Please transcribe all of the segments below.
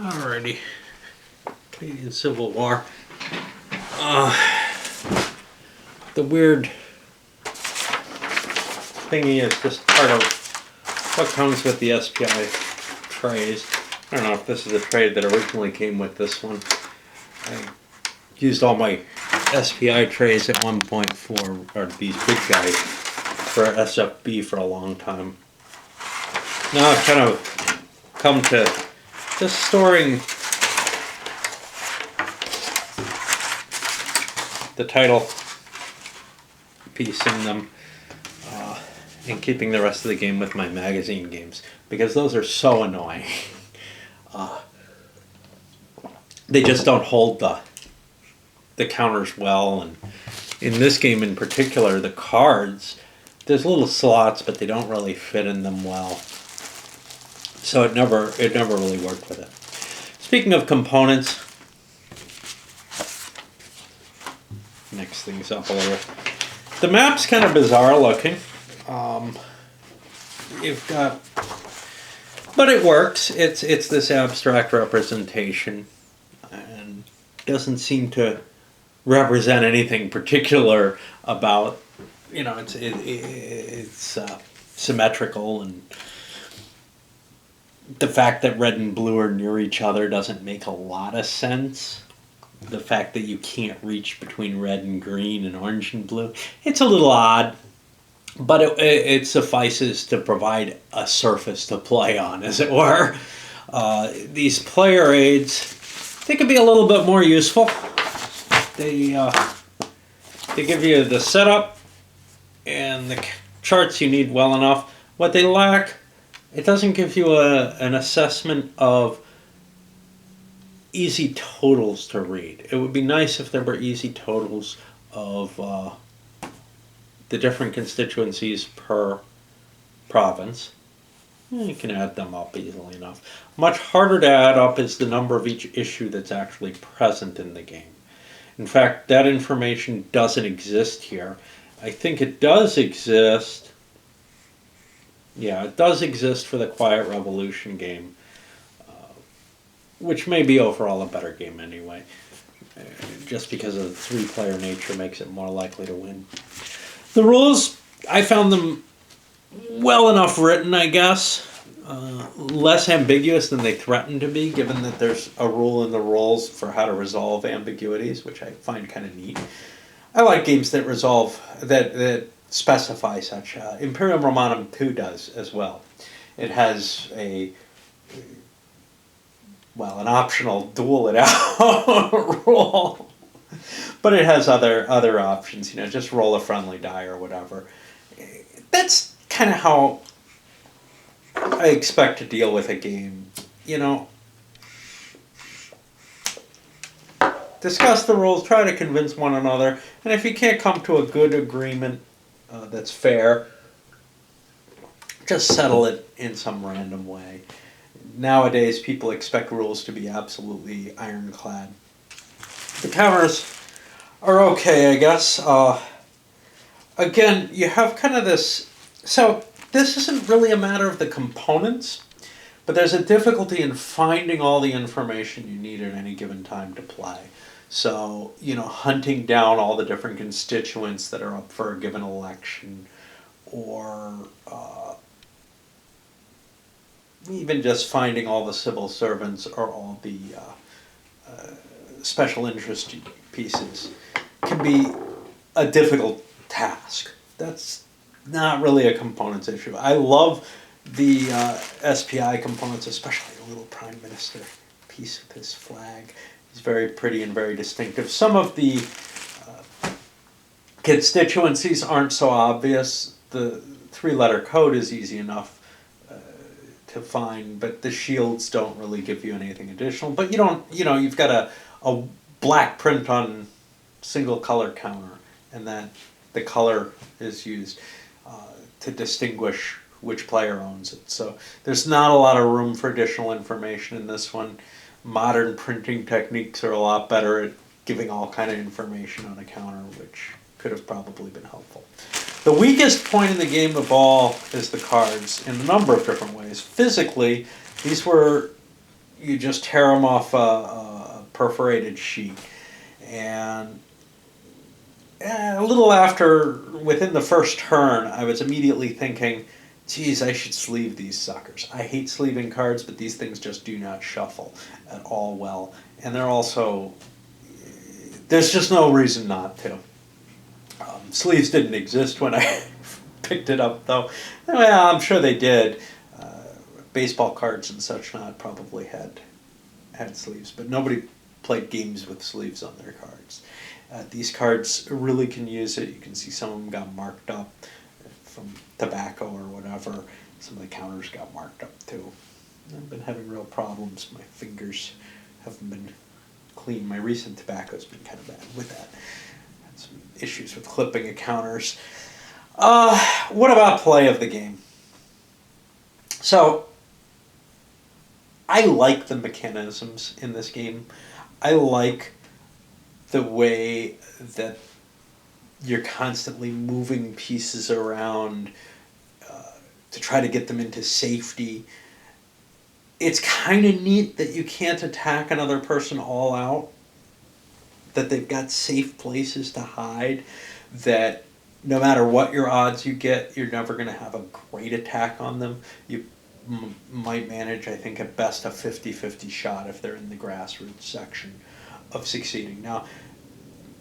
Alrighty. Canadian Civil War. The weird thingy is just part of what comes with the SPI trays. I don't know if this is a tray that originally came with this one. I used all my SPI trays at one point or these big guys, for SFB for a long time. Now I've kind of come to just storing the title piece in them and keeping the rest of the game with my magazine games, because those are so annoying. They just don't hold the counters well, and in this game in particular, the cards, there's little slots, but they don't really fit in them well. So it never really worked with it. Speaking of components, mix things up a little. The map's kind of bizarre looking. You've got, but it works. It's this abstract representation, and doesn't seem to represent anything particular about. You know, it's symmetrical, and the fact that red and blue are near each other doesn't make a lot of sense. The fact that you can't reach between red and green and orange and blue, it's a little odd, but it suffices to provide a surface to play on, as it were. These player aids, they can be a little bit more useful. They give you the setup and the charts you need well enough. What they lack, it doesn't give you an assessment of easy totals to read. It would be nice if there were easy totals of the different constituencies per province. You can add them up easily enough. Much harder to add up is the number of each issue that's actually present in the game. In fact, that information doesn't exist here. I think it does exist. Yeah, it does exist for the Quiet Revolution game, which may be overall a better game anyway, just because of the three-player nature makes it more likely to win. The rules, I found them well enough written, I guess. Less ambiguous than they threaten to be, given that there's a rule in the rules for how to resolve ambiguities, which I find kind of neat. I like games that that specify such. Imperium Romanum 2 does as well. It has an optional duel it out rule, but it has other options. You know, just roll a friendly die or whatever. That's kind of how I expect to deal with a game. You know, discuss the rules, try to convince one another, and if you can't come to a good agreement that's fair, just settle it in some random way. Nowadays, people expect rules to be absolutely ironclad. The counters are okay, I guess. Again, you have kind of this. So this isn't really a matter of the components, but there's a difficulty in finding all the information you need at any given time to play. So, you know, hunting down all the different constituents that are up for a given election, or even just finding all the civil servants or all the special interest pieces can be a difficult task. That's not really a components issue. I love the SPI components, especially the little Prime Minister piece with his flag. It's very pretty and very distinctive. Some of the constituencies aren't so obvious. The three-letter code is easy enough to find, but the shields don't really give you anything additional. But you've got a black print on single color counter, and then the color is used to distinguish which player owns it. So there's not a lot of room for additional information in this one. Modern printing techniques are a lot better at giving all kind of information on a counter, which could have probably been helpful. The weakest point in the game of all is the cards in a number of different ways. Physically, these were you just tear them off a perforated sheet. And a little after, within the first turn, I was immediately thinking, geez, I should sleeve these suckers. I hate sleeving cards, but these things just do not shuffle at all well. And they're also, there's just no reason not to. Sleeves didn't exist when I picked it up, though. Well, I'm sure they did. Baseball cards and such not probably had sleeves, but nobody played games with sleeves on their cards. These cards really can use it. You can see some of them got marked up from tobacco or whatever. Some of the counters got marked up too. I've been having real problems. My fingers haven't been clean. My recent tobacco's been kind of bad with that. Had some issues with clipping of counters. What about play of the game? So, I like the mechanisms in this game. I like the way that you're constantly moving pieces around to try to get them into safety. It's kind of neat that you can't attack another person all out, that they've got safe places to hide, that no matter what your odds you get, you're never going to have a great attack on them. You might manage, I think, at best a 50-50 shot if they're in the grassroots section of succeeding. Now,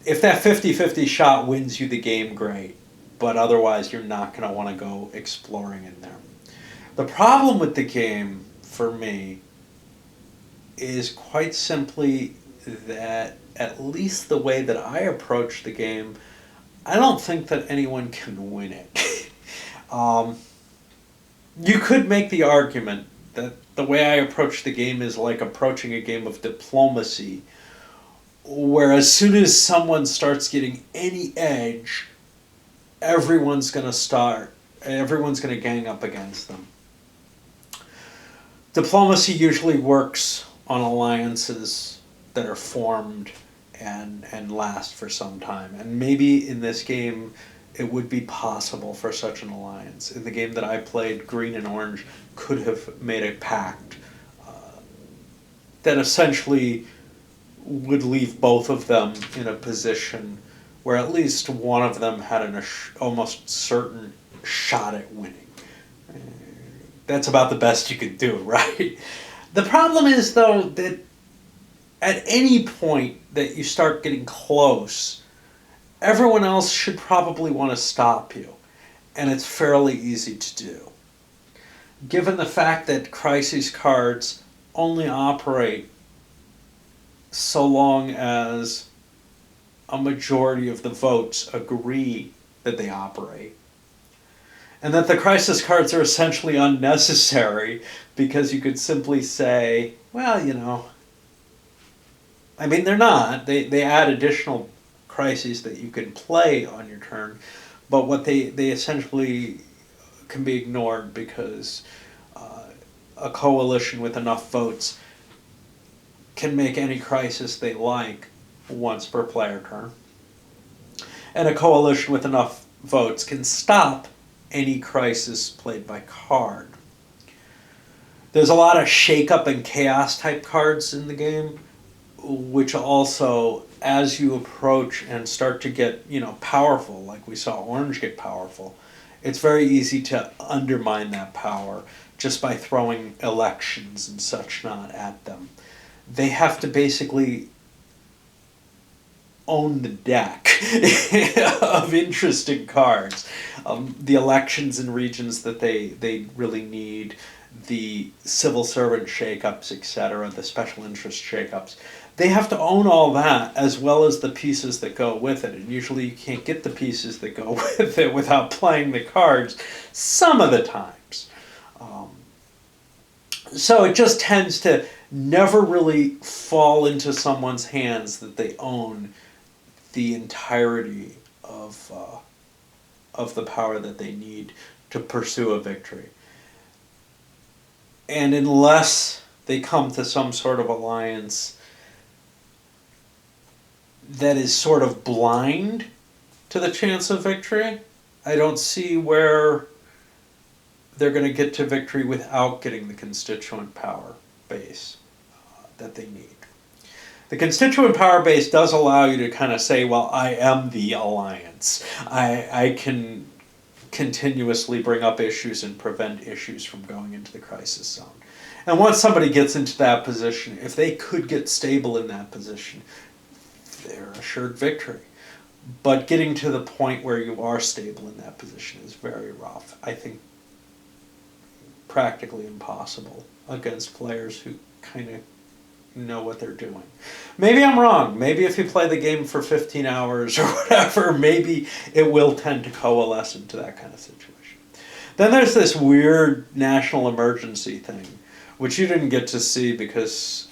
if that 50-50 shot wins you the game, great, but otherwise you're not going to want to go exploring in there. The problem with the game, for me, is quite simply that, at least the way that I approach the game, I don't think that anyone can win it. You could make the argument that the way I approach the game is like approaching a game of diplomacy, where as soon as someone starts getting any edge, everyone's going to gang up against them. Diplomacy usually works on alliances that are formed and last for some time. And maybe in this game, it would be possible for such an alliance. In the game that I played, Green and Orange could have made a pact that essentially would leave both of them in a position where at least one of them had an almost certain shot at winning. That's about the best you could do, right? The problem is, though, that at any point that you start getting close, everyone else should probably want to stop you, and it's fairly easy to do. Given the fact that crisis cards only operate so long as a majority of the votes agree that they operate, and that the crisis cards are essentially unnecessary because you could simply say, well, you know, I mean, they're not. They add additional crises that you can play on your turn, but what they essentially can be ignored because a coalition with enough votes can make any crisis they like once per player turn. And a coalition with enough votes can stop any crisis played by card. There's a lot of shake-up and chaos type cards in the game, which also, as you approach and start to get, powerful, like we saw Orange get powerful, it's very easy to undermine that power just by throwing elections and such not at them. They have to basically own the deck of interesting cards. The elections in regions that they really need, the civil servant shakeups, etc., the special interest shakeups. They have to own all that as well as the pieces that go with it. And usually you can't get the pieces that go with it without playing the cards some of the times. So it just tends to never really fall into someone's hands that they own the entirety of the power that they need to pursue a victory. And unless they come to some sort of alliance that is sort of blind to the chance of victory, I don't see where they're going to get to victory without getting the constituent power base. that they need. The constituent power base does allow you to kind of say, well, I am the alliance. I can continuously bring up issues and prevent issues from going into the crisis zone. And once somebody gets into that position, if they could get stable in that position, they're assured victory. But getting to the point where you are stable in that position is very rough. I think practically impossible against players who kind of know what they're doing. Maybe I'm wrong. Maybe if you play the game for 15 hours or whatever, maybe it will tend to coalesce into that kind of situation. Then there's this weird national emergency thing, which you didn't get to see because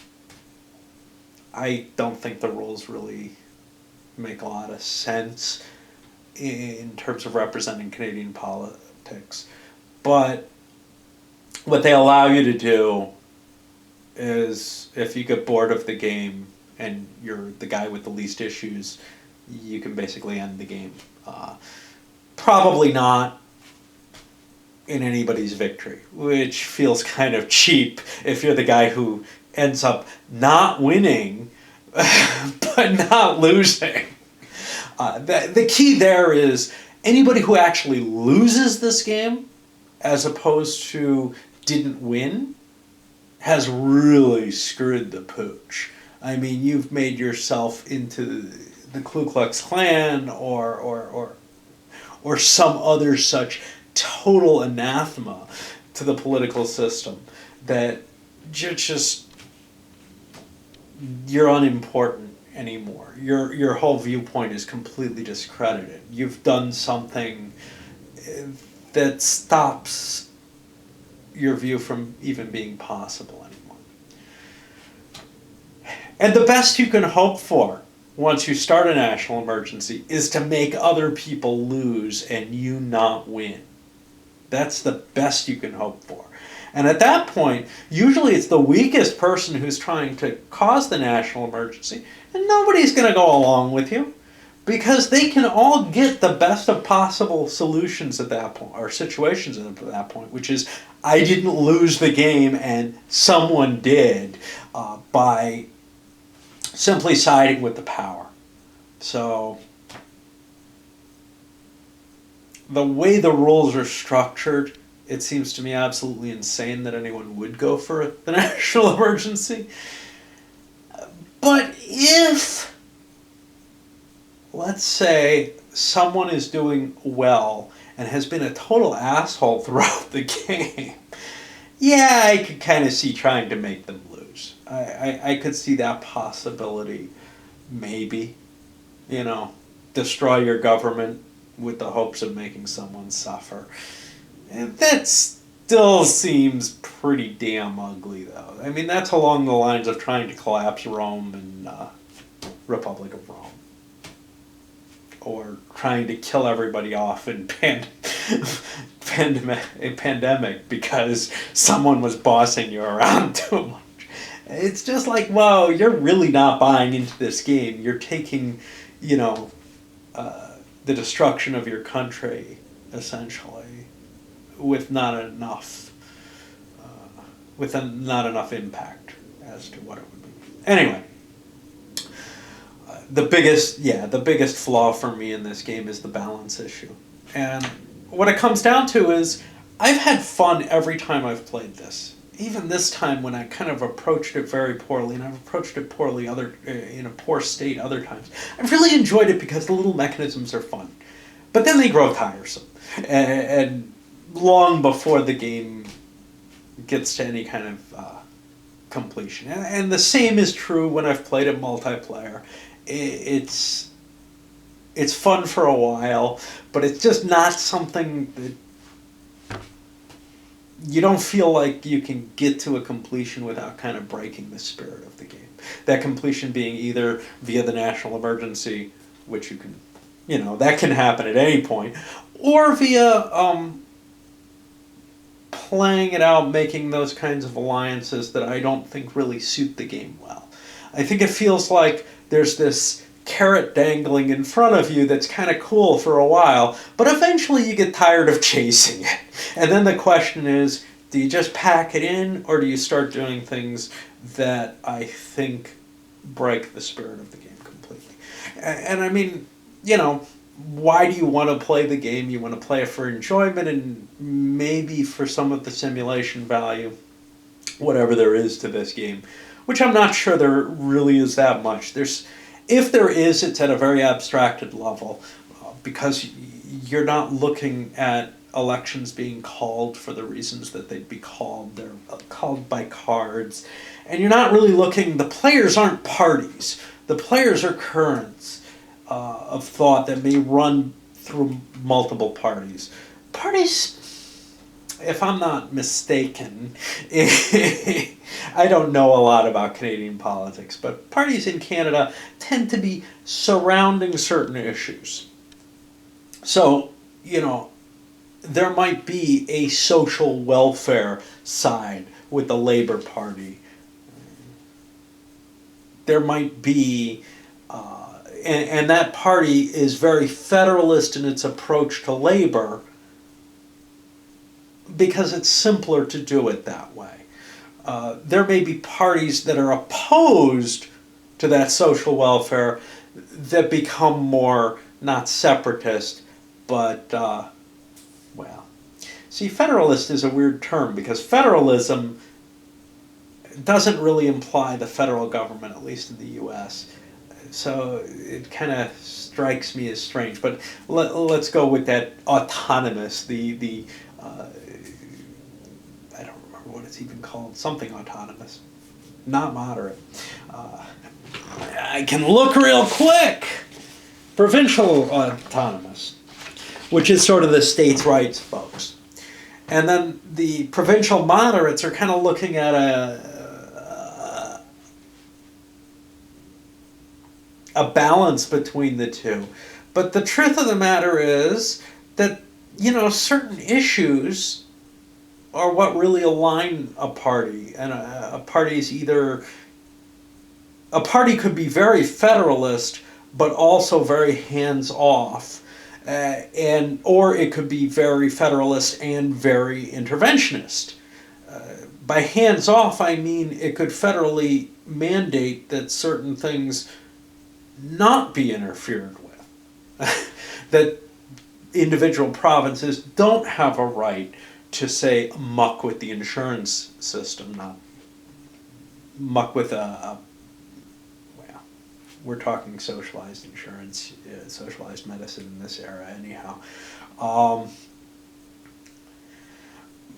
I don't think the rules really make a lot of sense in terms of representing Canadian politics. But what they allow you to do is, if you get bored of the game and you're the guy with the least issues, you can basically end the game. Probably not in anybody's victory, which feels kind of cheap if you're the guy who ends up not winning but not losing. The key there is anybody who actually loses this game as opposed to didn't win has really screwed the pooch. I mean, you've made yourself into the Ku Klux Klan or some other such total anathema to the political system that you're unimportant anymore. Your whole viewpoint is completely discredited. You've done something that stops your view from even being possible anymore. And the best you can hope for once you start a national emergency is to make other people lose and you not win. That's the best you can hope for. And at that point, usually it's the weakest person who's trying to cause the national emergency, and nobody's going to go along with you because they can all get the best of possible solutions at that point, or situations at that point, which is, I didn't lose the game and someone did, by simply siding with the power. So the way the rules are structured, it seems to me absolutely insane that anyone would go for the national emergency. But if, let's say, someone is doing well and has been a total asshole throughout the game, yeah, I could kind of see trying to make them lose. I could see that possibility, maybe. You know, destroy your government with the hopes of making someone suffer. And that still seems pretty damn ugly, though. I mean, that's along the lines of trying to collapse Rome and Republic of Rome. Or trying to kill everybody off in a pandemic because someone was bossing you around too much. It's just like, whoa, you're really not buying into this game. You're taking, the destruction of your country, essentially, with not enough impact as to what it would be. Anyway, the biggest flaw for me in this game is the balance issue. And what it comes down to is I've had fun every time I've played this. Even this time when I kind of approached it very poorly, and I've approached it poorly in a poor state other times, I've really enjoyed it because the little mechanisms are fun. But then they grow tiresome. And long before the game gets to any kind of completion. And the same is true when I've played it multiplayer. It's fun for a while, but it's just not something that you don't feel like you can get to a completion without kind of breaking the spirit of the game. That completion being either via the national emergency, which you can, that can happen at any point, or via playing it out, making those kinds of alliances that I don't think really suit the game well. I think it feels like there's this carrot dangling in front of you that's kind of cool for a while, but eventually you get tired of chasing it. And then the question is, do you just pack it in, or do you start doing things that I think break the spirit of the game completely. And I mean, why do you want to play the game? You want to play it for enjoyment and maybe for some of the simulation value, whatever there is to this game, which I'm not sure there really is that much. If there is, it's at a very abstracted level, because you're not looking at elections being called for the reasons that they'd be called. They're called by cards. And you're not really looking, the players aren't parties. The players are currents of thought that may run through multiple parties. Parties, if I'm not mistaken, I don't know a lot about Canadian politics, but parties in Canada tend to be surrounding certain issues. So, there might be a social welfare side with the Labour Party. There might be, and that party is very federalist in its approach to labor because it's simpler to do it that way. There may be parties that are opposed to that social welfare that become more, not separatist, but, see, federalist is a weird term because federalism doesn't really imply the federal government, at least in the U.S. So it kind of strikes me as strange. But let's go with that autonomous, I don't remember what it's even called, something autonomous, not moderate. I can look real quick. Provincial autonomous, which is sort of the states' rights folks. And then the provincial moderates are kind of looking at a balance between the two. But the truth of the matter is that, certain issues are what really align a party. And a party is a party could be very federalist, but also very hands-off. Or it could be very federalist and very interventionist. By hands-off, I mean it could federally mandate that certain things not be interfered with. That individual provinces don't have a right to, say, muck with the insurance system, not muck with we're talking socialized insurance, socialized medicine in this era anyhow.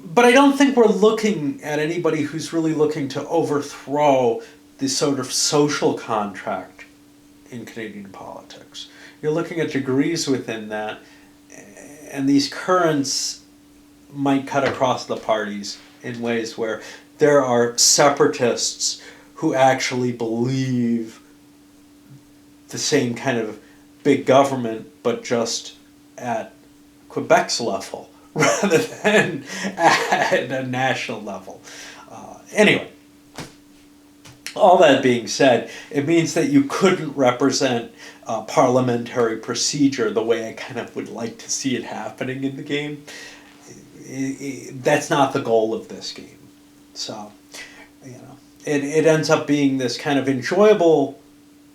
But I don't think we're looking at anybody who's really looking to overthrow this sort of social contract in Canadian politics. You're looking at degrees within that, and these currents might cut across the parties in ways where there are separatists who actually believe the same kind of big government, but just at Quebec's level rather than at a national level. Anyway, all that being said, it means that you couldn't represent parliamentary procedure the way I kind of would like to see it happening in the game. That's not the goal of this game. So, it ends up being this kind of enjoyable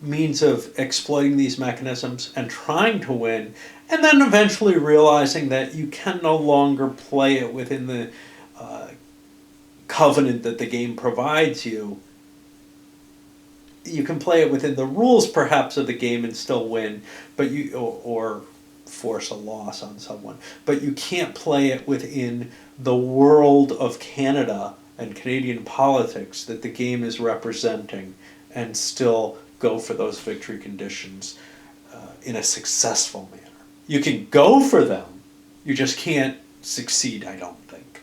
means of exploiting these mechanisms and trying to win, and then eventually realizing that you can no longer play it within the covenant that the game provides you. You can play it within the rules, perhaps, of the game and still win, but or force a loss on someone. But you can't play it within the world of Canada and Canadian politics that the game is representing and still go for those victory conditions in a successful manner. You can go for them, you just can't succeed, I don't think.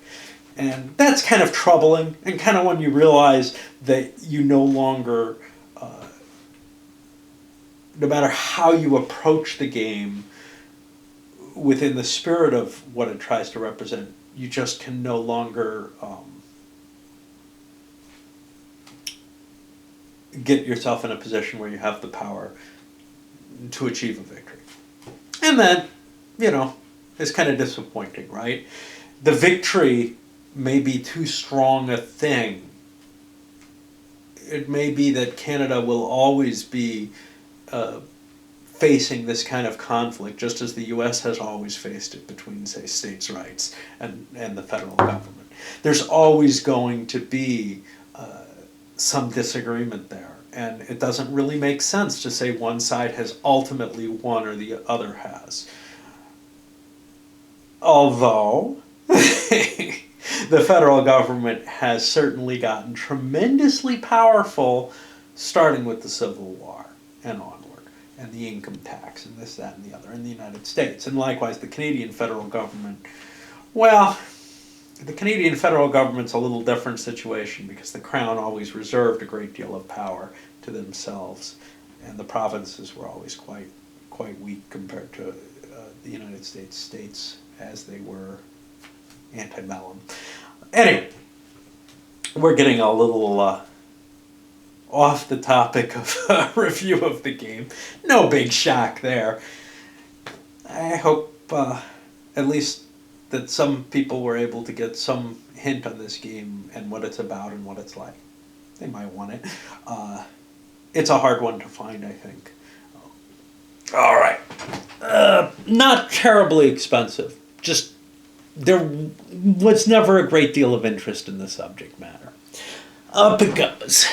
And that's kind of troubling, and kind of when you realize that you no longer, no matter how you approach the game within the spirit of what it tries to represent, you just can no longer get yourself in a position where you have the power to achieve a victory. And then, it's kind of disappointing, right? The victory may be too strong a thing it may be that Canada will always be facing this kind of conflict, just as the U.S. has always faced it between, say, states' rights and the federal government. There's always going to be some disagreement there, and it doesn't really make sense to say one side has ultimately won or the other has. Although the federal government has certainly gotten tremendously powerful, starting with the Civil War and onward, and the income tax and this, that, and the other in the United States. And likewise, the Canadian federal government, well, the Canadian federal government's a little different situation because the Crown always reserved a great deal of power to themselves, and the provinces were always quite weak compared to the United States as they were antebellum. Anyway, we're getting a little off the topic of review of the game. No big shock there. I hope at least that some people were able to get some hint on this game and what it's about and what it's like. They might want it. It's a hard one to find, I think. All right. Not terribly expensive. Just there was never a great deal of interest in the subject matter. Up it goes.